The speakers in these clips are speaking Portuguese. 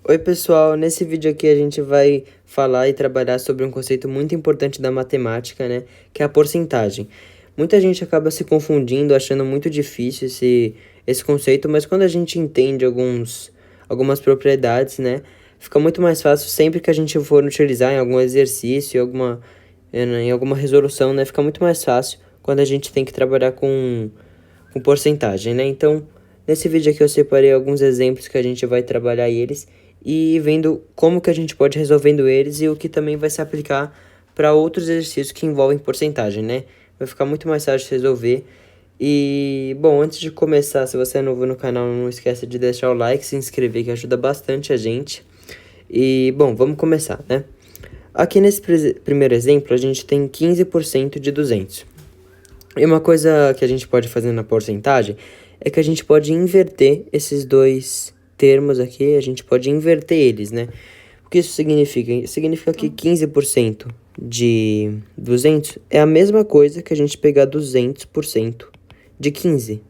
Oi pessoal, nesse vídeo aqui a gente vai falar e trabalhar sobre um conceito muito importante da matemática, né, que é a porcentagem. Muita gente acaba se confundindo, achando muito difícil esse conceito, mas quando a gente entende algumas propriedades, né, fica muito mais fácil sempre que a gente for utilizar em algum exercício, em alguma resolução, né, fica muito mais fácil quando a gente tem que trabalhar com porcentagem, né, então... Nesse vídeo aqui eu separei alguns exemplos que a gente vai trabalhar eles e vendo como que a gente pode resolvendo eles e o que também vai se aplicar para outros exercícios que envolvem porcentagem, né? Vai ficar muito mais fácil de resolver. E, bom, antes de começar, se você é novo no canal, não esqueça de deixar o like, se inscrever, que ajuda bastante a gente. E, bom, vamos começar, né? Aqui nesse primeiro exemplo, a gente tem 15% de 200. E uma coisa que a gente pode fazer na porcentagem é que a gente pode inverter esses dois termos aqui, a gente pode inverter eles, né? O que isso significa? Significa que 15% de 200 é a mesma coisa que a gente pegar 200% de 15.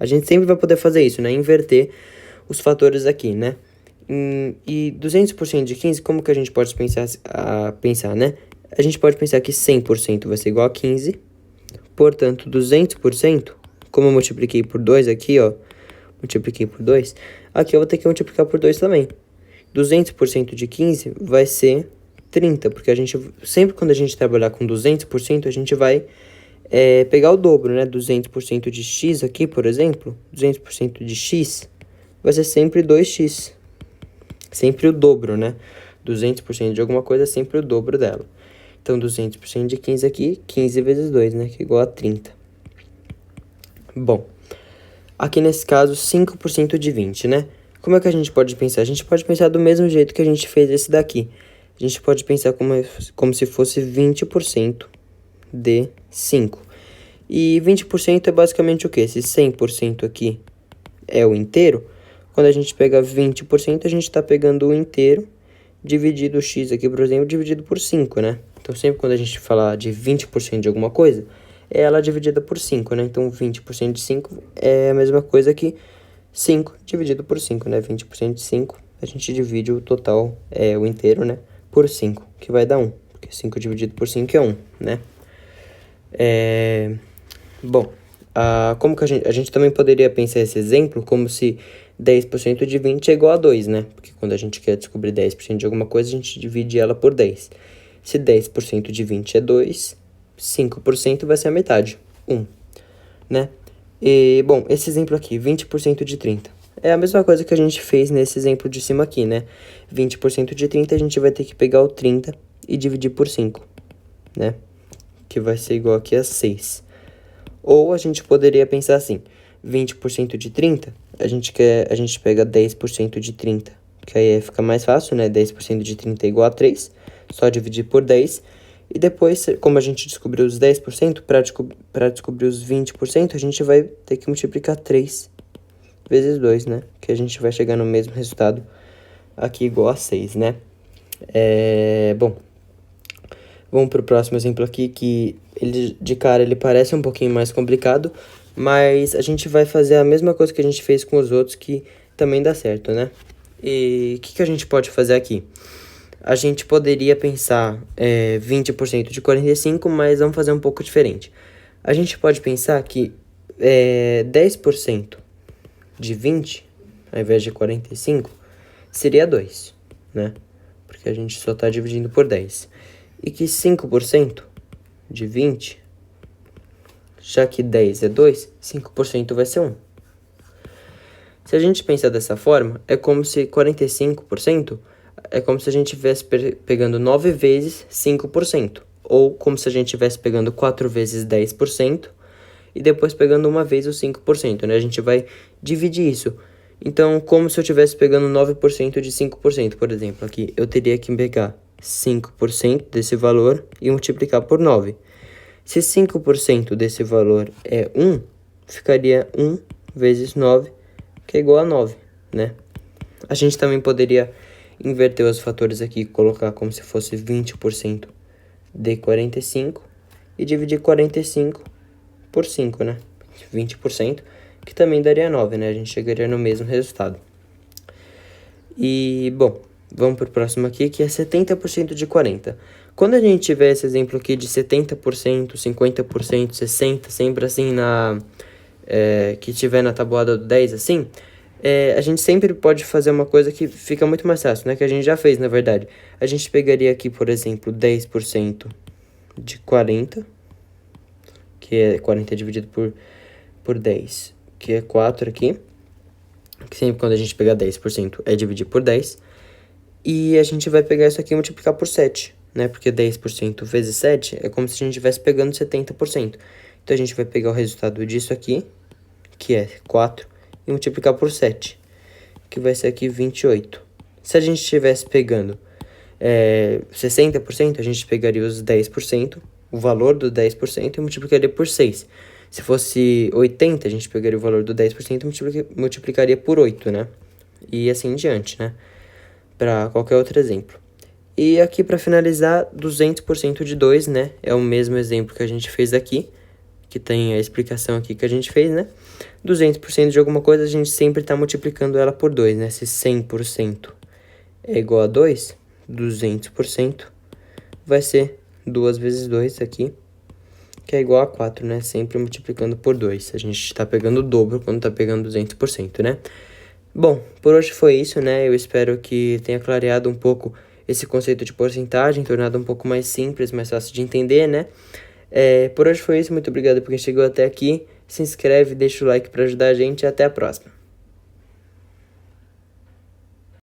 A gente sempre vai poder fazer isso, né? Inverter os fatores aqui, né? E 200% de 15, como que a gente pode pensar, né? A gente pode pensar que 100% vai ser igual a 15. Portanto, 200%, como eu multipliquei por 2 aqui, ó, multipliquei por 2, aqui eu vou ter que multiplicar por 2 também. 200% de 15 vai ser 30, porque sempre quando a gente trabalhar com 200%, a gente vai pegar o dobro, né? 200% de x aqui, por exemplo, 200% de x vai ser sempre 2x. Sempre o dobro, né? 200% de alguma coisa é sempre o dobro dela. Então, 200% de 15 aqui, 15 vezes 2, né? Que é igual a 30. Bom, aqui nesse caso, 5% de 20, né? Como é que a gente pode pensar? A gente pode pensar do mesmo jeito que a gente fez esse daqui. A gente pode pensar como se fosse 20% de 5. E 20% é basicamente o quê? Se 100% aqui é o inteiro, quando a gente pega 20%, a gente está pegando o inteiro dividido o x aqui, por exemplo, dividido por 5, né? Então, sempre quando a gente falar de 20% de alguma coisa, é ela dividida por 5, né? Então, 20% de 5 é a mesma coisa que 5 dividido por 5, né? 20% de 5, a gente divide o total, o inteiro, né? Por 5, que vai dar 1. Porque 5 dividido por 5 é 1, né? Bom, como que a gente também poderia pensar esse exemplo como se 10% de 20 é igual a 2, né? Porque quando a gente quer descobrir 10% de alguma coisa, a gente divide ela por 10. Se 10% de 20 é 2, 5% vai ser a metade, 1, né? E, bom, esse exemplo aqui, 20% de 30. É a mesma coisa que a gente fez nesse exemplo de cima aqui, né? 20% de 30, a gente vai ter que pegar o 30 e dividir por 5, né? Que vai ser igual aqui a 6. Ou a gente poderia pensar assim, 20% de 30, a gente pega 10% de 30, que aí fica mais fácil, né? 10% de 30 é igual a 3, só dividir por 10. E depois, como a gente descobriu os 10%, para descobrir os 20%, a gente vai ter que multiplicar 3 vezes 2, né? Que a gente vai chegar no mesmo resultado aqui igual a 6, né? Bom, vamos para o próximo exemplo aqui, que de cara ele parece um pouquinho mais complicado, mas a gente vai fazer a mesma coisa que a gente fez com os outros, que também dá certo, né? E o que a gente pode fazer aqui? A gente poderia pensar 20% de 45, mas vamos fazer um pouco diferente. A gente pode pensar que 10% de 20, ao invés de 45, seria 2, né? Porque a gente só está dividindo por 10. E que 5% de 20, já que 10 é 2, 5% vai ser 1. Se a gente pensar dessa forma, é como se 45% é como se a gente estivesse pegando 9 vezes 5%. Ou como se a gente estivesse pegando 4 vezes 10% e depois pegando uma vez os 5%, né? A gente vai dividir isso. Então, como se eu estivesse pegando 9% de 5%, por exemplo. Aqui eu teria que pegar 5% desse valor e multiplicar por 9. Se 5% desse valor é 1, ficaria 1 vezes 9, que é igual a 9, né? A gente também poderia inverter os fatores aqui, colocar como se fosse 20% de 45 e dividir 45 por 5, né? 20%, que também daria 9, né? A gente chegaria no mesmo resultado. E, bom, vamos para o próximo aqui, que é 70% de 40. Quando a gente tiver esse exemplo aqui de 70%, 50%, 60%, sempre assim que tiver na tabuada do 10, assim, a gente sempre pode fazer uma coisa que fica muito mais fácil, né? Que a gente já fez, na verdade. A gente pegaria aqui, por exemplo, 10% de 40, que é 40 dividido por 10, que é 4 aqui. Que sempre quando a gente pegar 10% é dividir por 10. E a gente vai pegar isso aqui e multiplicar por 7, né? Porque 10% vezes 7 é como se a gente estivesse pegando 70%. Então, a gente vai pegar o resultado disso aqui, que é 4, e multiplicar por 7, que vai ser aqui 28. Se a gente estivesse pegando 60%, a gente pegaria os 10%, o valor do 10% e multiplicaria por 6. Se fosse 80, a gente pegaria o valor do 10% e multiplicaria por 8, né? E assim em diante, né? Para qualquer outro exemplo. E aqui para finalizar, 200% de 2, né? É o mesmo exemplo que a gente fez aqui, que tem a explicação aqui que a gente fez, né? 200% de alguma coisa, a gente sempre está multiplicando ela por 2, né? Se 100% é igual a 2, 200% vai ser 2 vezes 2 aqui, que é igual a 4, né? Sempre multiplicando por 2. A gente está pegando o dobro quando está pegando 200%, né? Bom, por hoje foi isso, né? Eu espero que tenha clareado um pouco esse conceito de porcentagem, tornado um pouco mais simples, mais fácil de entender, né? Por hoje foi isso, muito obrigado por quem chegou até aqui. Se inscreve, deixa o like para ajudar a gente e até a próxima.